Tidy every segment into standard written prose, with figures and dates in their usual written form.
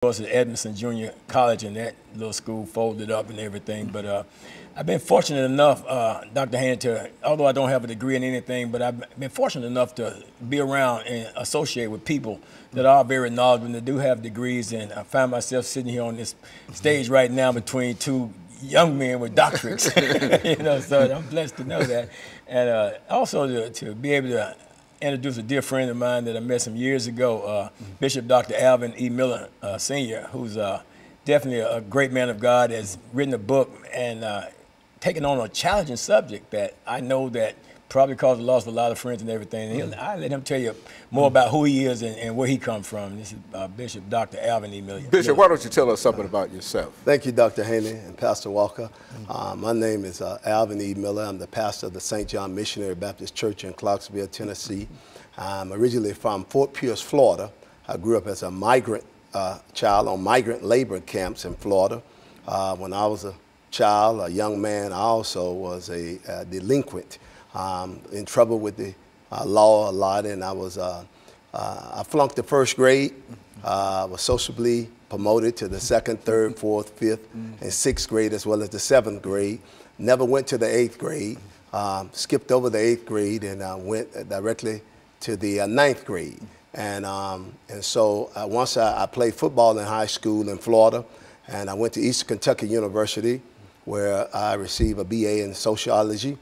course, at Edmondson Junior College, and that little school folded up and everything. But I've been fortunate enough, Dr. Haney, although I don't have a degree in anything, but I've been fortunate enough to be around and associate with people that are very knowledgeable, that do have degrees. And I find myself sitting here on this stage right now between two young men with doctorates. So I'm blessed to know that. And also to be able to introduce a dear friend of mine that I met some years ago, Bishop Dr. Alvin E. Miller, Sr., who's definitely a great man of God, has written a book and taken on a challenging subject that I know that probably caused the loss of a lot of friends and everything. And I'll let him tell you more about who he is and where he comes from. This is Bishop Dr. Alvin E. Miller. Bishop, why don't you tell us something about yourself? Thank you, Dr. Haney and Pastor Walker. My name is Alvin E. Miller. I'm the pastor of the St. John Missionary Baptist Church in Clarksville, Tennessee. I'm originally from Fort Pierce, Florida. I grew up as a migrant child on migrant labor camps in Florida. When I was a child, a young man, I also was a delinquent, in trouble with the law a lot, and I flunked the first grade. Was sociably promoted to the 2nd, 3rd, 4th, 5th, and 6th grade, as well as the 7th grade. Never went to the 8th grade. Skipped over the 8th grade and went directly to the 9th grade. And so once I played football in high school in Florida, and I went to Eastern Kentucky University, where I received a BA in sociology.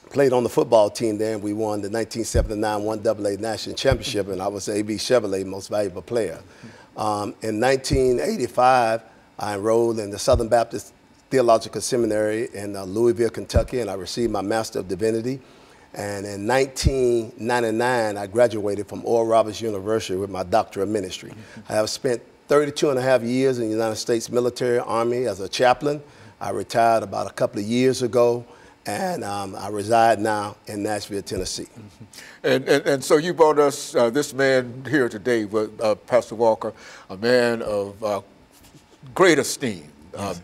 Played on the football team there, and we won the 1979 1AA National Championship, and I was the A.B. Chevrolet Most Valuable Player. In 1985, I enrolled in the Southern Baptist Theological Seminary in Louisville, Kentucky, and I received my Master of Divinity. And in 1999, I graduated from Oral Roberts University with my Doctor of Ministry. I have spent 32.5 years in the United States military, Army as a chaplain. I retired about a couple of years ago, and I reside now in Nashville, Tennessee. And so you brought us this man here today, Pastor Walker, a man of great esteem.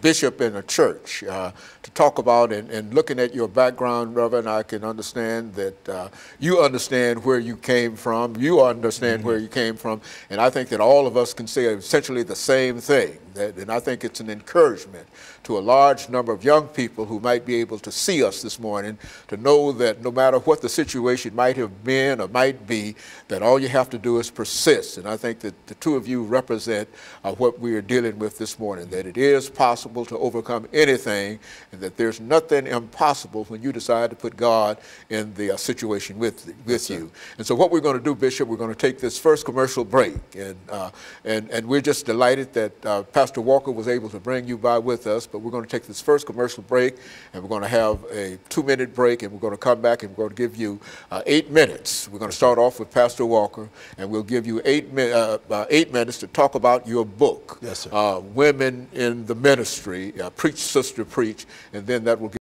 Bishop in a church, to talk about, and looking at your background, Reverend, I can understand that you understand where you came from, where you came from, and I think that all of us can say essentially the same thing. And I think it's an encouragement to a large number of young people who might be able to see us this morning, to know that no matter what the situation might have been or might be, that all you have to do is persist. And I think that the two of you represent what we are dealing with this morning, that it is possible to overcome anything, and that there's nothing impossible when you decide to put God in the situation with you. And so what we're going to do, Bishop, we're going to take this first commercial break, and we're just delighted that Pastor Walker was able to bring you by with us, but we're going to take this first commercial break, and we're going to have a 2-minute break, and we're going to come back and we're going to give you 8 minutes. We're going to start off with Pastor Walker, and we'll give you 8 minutes to talk about your book, yes, sir. Women in the Ministry, Preach, Sister, Preach, and then that will give